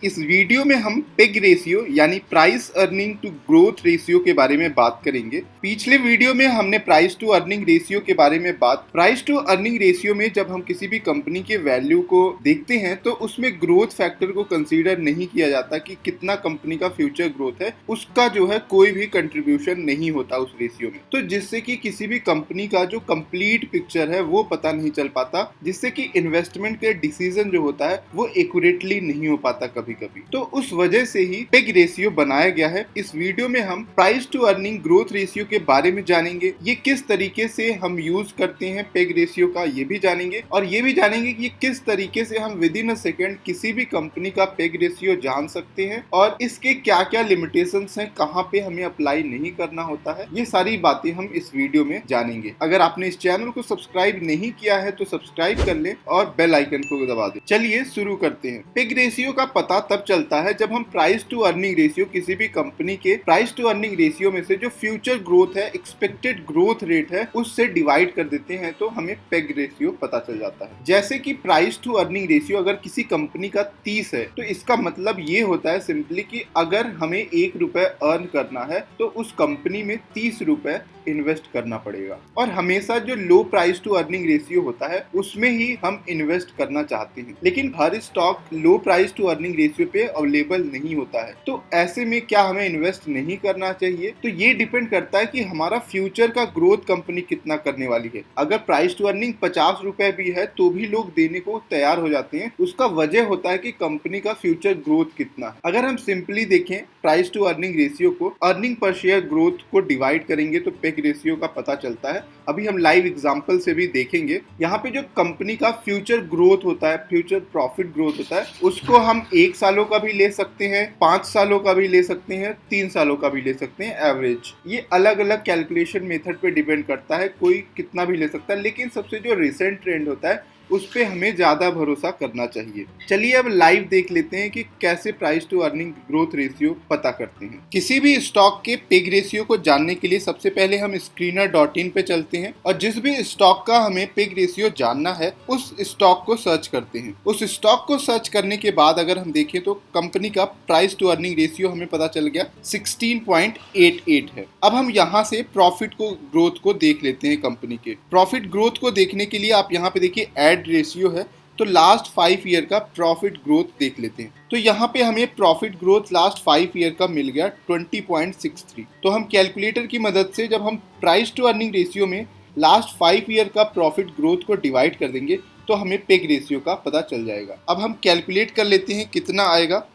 इस वीडियो में हम पेग रेशियो यानी price earning to growth ratio के बारे में बात करेंगे। पिछले वीडियो में हमने प्राइस टू अर्निंग रेशियो के बारे में प्राइस टू अर्निंग रेशियो में जब हम किसी भी कंपनी के वैल्यू को देखते हैं तो उसमें ग्रोथ फैक्टर को कंसीडर नहीं किया जाता कि कितना कंपनी का फ्यूचर ग्रोथ है, उसका जो है कोई भी कंट्रीब्यूशन नहीं होता उस रेशियो में। तो जिससे कि किसी भी कंपनी का जो कंप्लीट पिक्चर है वो पता नहीं चल पाता, जिससे कि इन्वेस्टमेंट के डिसीजन जो होता है वो एक्यूरेटली नहीं हो पाता कभी कभी। तो उस वजह से ही पेग रेशियो बनाया गया है। इस वीडियो में हम price to earning growth ratio के बारे में जानेंगे, ये किस तरीके से हम यूज करते हैं पेग रेशियो का ये भी जानेंगे, और ये भी जानेंगे कि किस तरीके से हम विद इन अ सेकेंड किसी भी कंपनी का पेग रेशियो जान सकते हैं और इसके क्या क्या लिमिटेशंस हैं, कहाँ पे हमें अप्लाई नहीं करना होता है। ये सारी बातें हम इस वीडियो में जानेंगे। अगर आपने इस चैनल को सब्सक्राइब नहीं किया है तो सब्सक्राइब कर लें और बेल आइकन को दबा दें। चलिए शुरू करते हैं। पेग रेशियो का पता तब चलता है जब हम प्राइस टू अर्निंग रेशियो किसी भी कंपनी के प्राइस टू अर्निंग रेशियो में से जो फ्यूचर ग्रोथ है, एक्सपेक्टेड ग्रोथ रेट है, उससे डिवाइड कर देते हैं तो हमें पेग रेशियो पता चल जाता है। जैसे कि प्राइस टू अर्निंग रेशियो अगर किसी कंपनी का 30 है तो इसका मतलब ये होता है सिंपली कि अगर हमें 1 रुपए अर्न करना है तो उस कंपनी में 30 रुपए इन्वेस्ट करना पड़ेगा। और हमेशा जो low price to earning ratio होता है उसमें ही हम इन्वेस्ट करना चाहते हैं, लेकिन हर stock low price to earning ratio पे अवेलेबल नहीं होता है। तो ऐसे में क्या हमें इन्वेस्ट नहीं करना चाहिए? तो ये डिपेंड करता है कि हमारा फ्यूचर का ग्रोथ कंपनी कितना करने वाली है। अगर प्राइस टू अर्निंग 50 रुपए भी है तो भी लोग देने को तैयार हो जाते हैं। उसका वजह होता है कि कंपनी का फ्यूचर ग्रोथ कितना है। अगर हम सिंपली देखें प्राइस टू अर्निंग रेशियो को अर्निंग पर शेयर ग्रोथ को डिवाइड करेंगे तो पेग रेशियो का पता चलता है। अभी हम लाइव एग्जांपल से भी देखेंगे। यहाँ पे जो कंपनी का फ्यूचर ग्रोथ होता है, फ्यूचर प्रॉफिट ग्रोथ होता है, उसको हम 1 सालों का भी ले सकते हैं, 5 सालों का भी ले सकते हैं, 3 सालों का भी ले सकते हैं एवरेज। ये अलग अलग कैलकुलेशन मेथड पे डिपेंड करता है, कोई कितना भी ले सकता है, लेकिन सबसे जो रिसेंट ट्रेंड होता है उस पे हमें ज्यादा भरोसा करना चाहिए। चलिए अब लाइव देख लेते हैं कि कैसे price to earning growth ratio पता करते हैं। किसी भी स्टॉक के पेग रेशियो को जानने के लिए सबसे पहले हम screener.in पे चलते हैं और जिस भी स्टॉक का हमें पेग रेशियो जानना है उस स्टॉक को सर्च करते हैं। उस स्टॉक को सर्च करने के बाद अगर हम देखें तो कंपनी का प्राइस टू अर्निंग रेशियो हमें पता चल गया 16.88 है। अब हम यहाँ से प्रॉफिट को ग्रोथ को देख लेते हैं। कंपनी के प्रॉफिट ग्रोथ को देखने के लिए आप यहाँ पे देखिए एड रेशियो है, तो लास्ट 5 ईयर का प्रॉफिट ग्रोथ देख लेते हैं। तो यहाँ पे हमें प्रॉफिट ग्रोथ लास्ट 5 ईयर का मिल गया 20.63। तो हम कैलकुलेटर की मदद से जब हम प्राइस टू अर्निंग रेशियो में लास्ट 5 ईयर का प्रॉफिट ग्रोथ को डिवाइड कर देंगे तो हमें पेग रेशियो का पता चल जाएगा। अब हम कैलकुलेट कर लेते हैं कितना आएगा।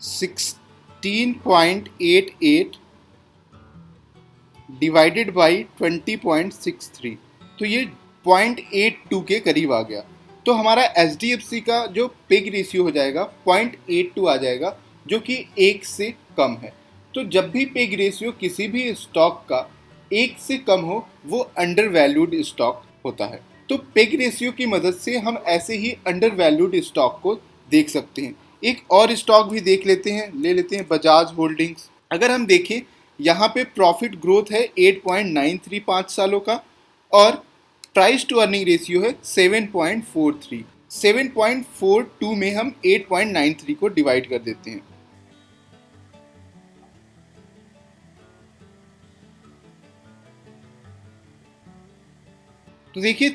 16.88 डिवाइडेड बाई 20.63, तो ये 0.82 के करीब आ गया। तो हमारा HDFC का जो पेग रेशियो हो जाएगा 0.82 आ जाएगा, जो कि 1 से कम है। तो जब भी पेग रेशियो किसी भी स्टॉक का 1 से कम हो वो अंडर वैल्यूड स्टॉक होता है। तो पेग रेशियो की मदद से हम ऐसे ही अंडर वैल्यूड स्टॉक को देख सकते हैं। एक और स्टॉक भी देख लेते हैं, ले लेते हैं बजाज होल्डिंग्स। अगर हम देखें यहाँ पे प्रॉफिट ग्रोथ है 8.93 5 सालों का और प्राइस टू अर्निंग रेशियो है 7.43। 7.42 में हम 8.93 को डिवाइड कर देते हैं। तो देखिए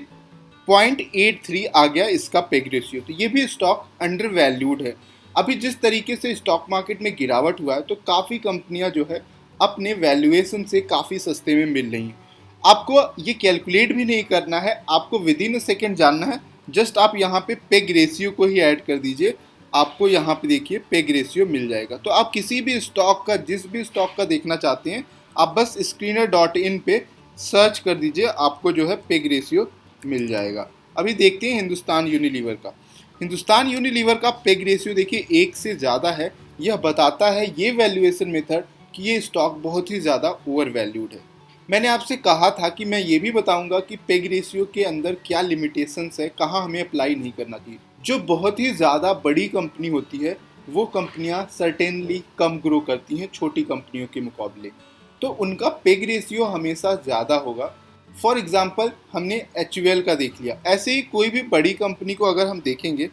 0.83 आ गया इसका पेग रेशियो। तो ये भी स्टॉक अंडर वैल्यूड है। अभी जिस तरीके से स्टॉक मार्केट में गिरावट हुआ है तो काफ़ी कंपनियां जो है अपने वैल्यूएशन से काफ़ी सस्ते में मिल रही हैं। आपको ये कैलकुलेट भी नहीं करना है, आपको विद इन अ सेकेंड जानना है। जस्ट आप यहाँ पे पेग रेशियो को ही ऐड कर दीजिए, आपको यहाँ पे देखिए पेग रेशियो मिल जाएगा। तो आप किसी भी स्टॉक का, जिस भी स्टॉक का देखना चाहते हैं, आप बस screener.in पे सर्च कर दीजिए, आपको जो है पेग रेशियो मिल जाएगा। अभी देखते हैं हिंदुस्तान यूनिलीवर का। हिंदुस्तान यूनिलीवर का पेग रेशियो देखिए 1 से ज़्यादा है। यह बताता है ये वैल्यूएशन मेथड कि ये स्टॉक बहुत ही ज़्यादा ओवर वैल्यूड है। मैंने आपसे कहा था कि मैं ये भी बताऊंगा कि पेग रेशियो के अंदर क्या लिमिटेशंस है, कहाँ हमें अप्लाई नहीं करना चाहिए। जो बहुत ही ज़्यादा बड़ी कंपनी होती है वो कंपनियां सर्टेनली कम ग्रो करती हैं छोटी कंपनियों के मुकाबले, तो उनका पेग रेशियो हमेशा ज़्यादा होगा। फॉर एग्जांपल हमने HUL का देख लिया। ऐसे ही कोई भी बड़ी कंपनी को अगर हम देखेंगे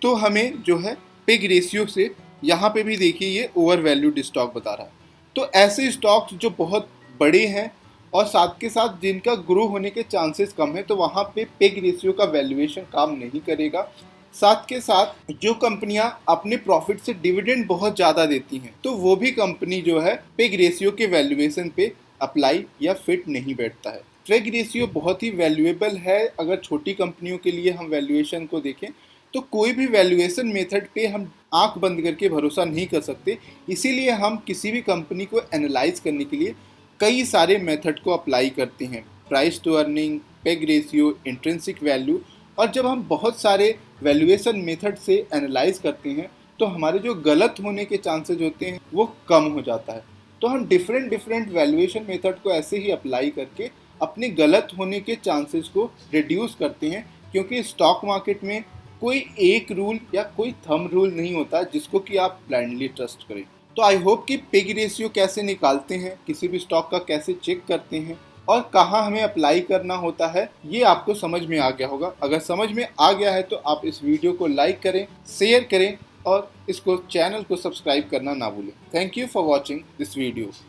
तो हमें जो है पेग रेशियो से यहाँ पे भी देखिए ये ओवर वैल्यूड स्टॉक बता रहा है। तो ऐसे स्टॉक्स जो बहुत बड़े हैं और साथ के साथ जिनका ग्रो होने के चांसेस कम है, तो वहाँ पे पेग रेशियो का वैल्यूएशन काम नहीं करेगा। साथ के साथ जो कंपनियां अपने प्रॉफिट से डिविडेंड बहुत ज़्यादा देती हैं, तो वो भी कंपनी जो है पेग रेशियो के वैल्यूएशन पे अप्लाई या फिट नहीं बैठता है। पेग रेशियो बहुत ही वैल्यूएबल है। अगर छोटी कंपनियों के लिए हम वैल्यूएशन को देखें तो कोई भी वैल्यूएशन मेथड पे हम आंख बंद करके भरोसा नहीं कर सकते। इसीलिए हम किसी भी कंपनी को एनालाइज करने के लिए कई सारे मेथड को अप्लाई करते हैं, price to earning, PEG ratio, intrinsic value. और जब हम बहुत सारे वैल्यूएशन मेथड से एनालाइज करते हैं तो हमारे जो गलत होने के चांसेस होते हैं वो कम हो जाता है। तो हम डिफरेंट वैल्यूएशन मेथड को ऐसे ही अप्लाई करके अपने गलत होने के चांसेस को रिड्यूस करते हैं, क्योंकि स्टॉक मार्केट में कोई एक रूल या कोई थंब रूल नहीं होता जिसको कि आप ब्लाइंडली ट्रस्ट करें। तो आई होप कि पेग रेशियो कैसे निकालते हैं, किसी भी स्टॉक का कैसे चेक करते हैं और कहाँ हमें अप्लाई करना होता है, ये आपको समझ में आ गया होगा। अगर समझ में आ गया है तो आप इस वीडियो को लाइक करें, शेयर करें और इसको चैनल को सब्सक्राइब करना ना भूलें। Thank you for watching this video.